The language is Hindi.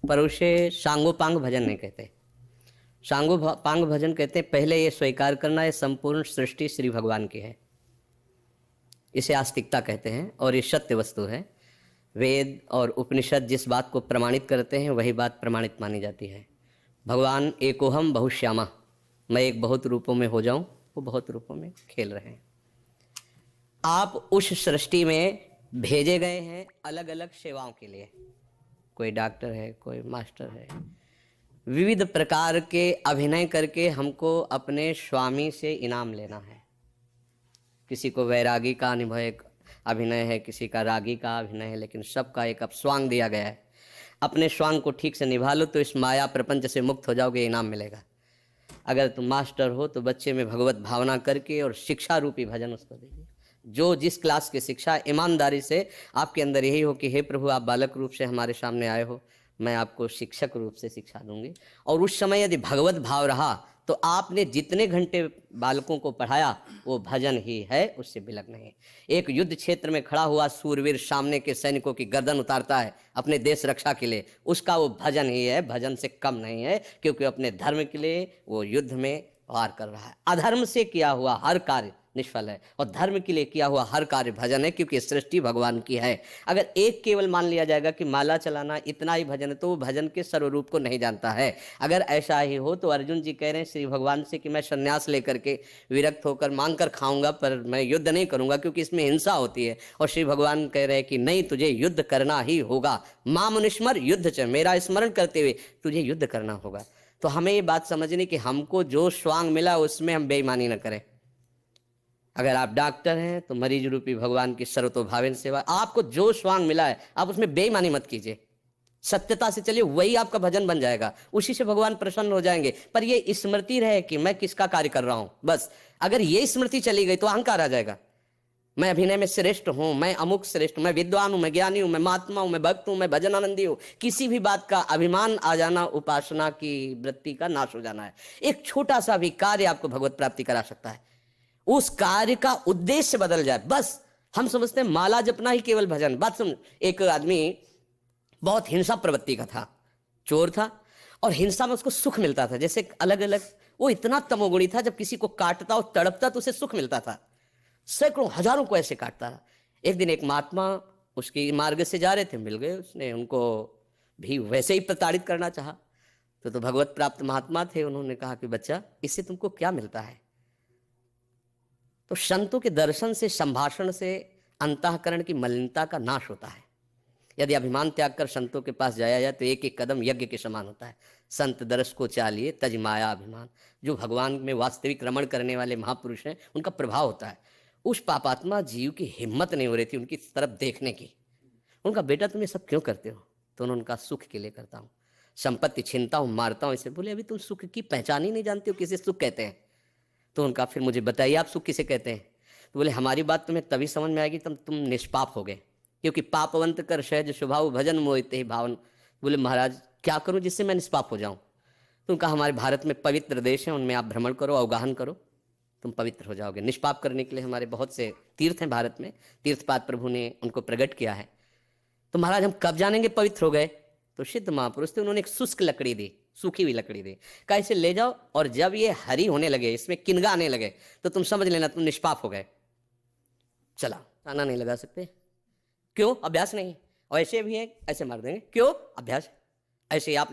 पर उसे सांगोपांग भजन नहीं कहते। सांगोपांग भजन कहते हैं पहले ये स्वीकार करना, ये संपूर्ण सृष्टि श्री भगवान की है, इसे आस्तिकता कहते हैं और ये सत्य वस्तु है। वेद और उपनिषद जिस बात को प्रमाणित करते हैं वही बात प्रमाणित मानी जाती है। भगवान एकोहम बहुश्यामा, मैं एक बहुत रूपों में हो जाऊं, वो बहुत रूपों में खेल रहे हैं। आप उस सृष्टि में भेजे गए हैं अलग अलग सेवाओं के लिए। कोई डॉक्टर है, कोई मास्टर है, विविध प्रकार के अभिनय करके हमको अपने स्वामी से इनाम लेना है। किसी को वैरागी का अभिनय है, किसी का रागी का अभिनय है, लेकिन सबका एक अब स्वांग दिया गया है। अपने स्वांग को ठीक से निभा लो तो इस माया प्रपंच से मुक्त हो जाओगे, इनाम मिलेगा। अगर तुम मास्टर हो तो बच्चे में भगवत भावना करके और शिक्षा रूपी भजन उसको दीजिए। जो जिस क्लास की शिक्षा, ईमानदारी से आपके अंदर यही हो कि हे प्रभु, आप बालक रूप से हमारे सामने आए हो, मैं आपको शिक्षक रूप से शिक्षा दूंगी। और उस समय यदि भगवत भाव रहा तो आपने जितने घंटे बालकों को पढ़ाया वो भजन ही है, उससे बिलक नहीं। एक युद्ध क्षेत्र में खड़ा हुआ सूरवीर सामने के सैनिकों की गर्दन उतारता है अपने देश रक्षा के लिए, उसका वो भजन ही है, भजन से कम नहीं है, क्योंकि अपने धर्म के लिए वो युद्ध में वार कर रहा है। अधर्म से किया हुआ हर कार्य निष्फल है और धर्म के लिए किया हुआ हर कार्य भजन है, क्योंकि सृष्टि भगवान की है। अगर एक केवल मान लिया जाएगा कि माला चलाना इतना ही भजन है तो वो भजन के सर्वरूप को नहीं जानता है। अगर ऐसा ही हो तो अर्जुन जी कह रहे हैं श्री भगवान से कि मैं संन्यास लेकर के विरक्त होकर मांग कर खाऊंगा, पर मैं युद्ध नहीं करूंगा क्योंकि इसमें हिंसा होती है। और श्री भगवान कह रहे हैं कि नहीं, तुझे युद्ध करना ही होगा। मां मुनिस्मर युद्ध च, मेरा स्मरण करते हुए तुझे युद्ध करना होगा। तो हमें ये बात समझनी कि हमको जो स्वांग मिला उसमें हम बेईमानी न करें। अगर आप डॉक्टर हैं तो मरीज रूपी भगवान की सर्वतोभावेन सेवा, आपको जो स्वांग मिला है आप उसमें बेईमानी मत कीजिए, सत्यता से चलिए, वही आपका भजन बन जाएगा, उसी से भगवान प्रसन्न हो जाएंगे। पर ये स्मृति रहे कि मैं किसका कार्य कर रहा हूं, बस अगर ये स्मृति चली गई तो अहंकार आ जाएगा। मैं अभिनय में श्रेष्ठ हूं, मैं अमुक श्रेष्ठ, मैं विद्वान हूं, मैं ज्ञानी हूं, मैं महात्मा हूं, मैं भक्त हूं, मैं भजन आनंदी हूं। किसी भी बात का अभिमान आ जाना उपासना की वृत्ति का नाश हो जाना है। एक छोटा सा भी कार्य आपको भगवत प्राप्ति करा सकता है, उस कार्य का उद्देश्य बदल जाए। बस हम समझते हैं माला जपना ही केवल भजन। बात सुन, एक आदमी बहुत हिंसा प्रवृत्ति का था, चोर था, और हिंसा में उसको सुख मिलता था। जैसे अलग अलग, वो इतना तमोगुणी था, जब किसी को काटता और तड़पता तो उसे सुख मिलता था। सैकड़ों हजारों को ऐसे काटता था। एक दिन एक महात्मा उसके मार्ग से जा रहे थे, मिल गए, उसने उनको भी वैसे ही प्रताड़ित करना चाहा। तो भगवत प्राप्त महात्मा थे, उन्होंने कहा कि बच्चा, इससे तुमको क्या मिलता है? तो संतों के दर्शन से, संभाषण से अंतःकरण की मलिनता का नाश होता है। यदि अभिमान त्याग कर संतों के पास जाया जाए तो एक एक कदम यज्ञ के समान होता है। संत दर्श को चालिए तज माया अभिमान, जो भगवान में वास्तविक रमण करने वाले महापुरुष हैं उनका प्रभाव होता है। उस पापात्मा जीव की हिम्मत नहीं हो रही थी उनकी तरफ देखने की। उनका बेटा तुम ये सब क्यों करते हो? तो उन्होंने कहा सुख के लिए करता हूँ, संपत्ति छीनता हूँ, मारता हूँ। इसे बोले अभी तुम सुख की पहचान ही नहीं जानते हो, किसे सुख कहते हैं? तो उनका फिर मुझे बताइए आप सुख किसे कहते हैं? तो बोले हमारी बात तुम्हें तभी समझ में आएगी तब तुम निष्पाप हो गए, क्योंकि पापवंत कर सहज स्वभाव भजन मोहिते ही भावन। बोले महाराज क्या करूं जिससे मैं निष्पाप हो जाऊं? तो उनका हमारे भारत में पवित्र देश है, उनमें आप भ्रमण करो, अवगाहन करो, तुम पवित्र हो जाओगे। निष्पाप करने के लिए हमारे बहुत से तीर्थ हैं भारत में, तीर्थपाद प्रभु ने उनको प्रकट किया है। तो महाराज हम कब जानेंगे पवित्र हो गए? तो सिद्ध महापुरुष थे, उन्होंने एक शुष्क लकड़ी दी, सूखी हुई लकड़ी दी, कहा इसे ले जाओ और जब ये हरी होने लगे, इसमें किनगा आने लगे, तो तुम समझ लेना तुम निष्पाप हो गए। चला, ताना नहीं लगा सकते, क्यों? अभ्यास नहीं। और ऐसे भी है, ऐसे मार देंगे, क्यों? अभ्यास। ऐसे आपने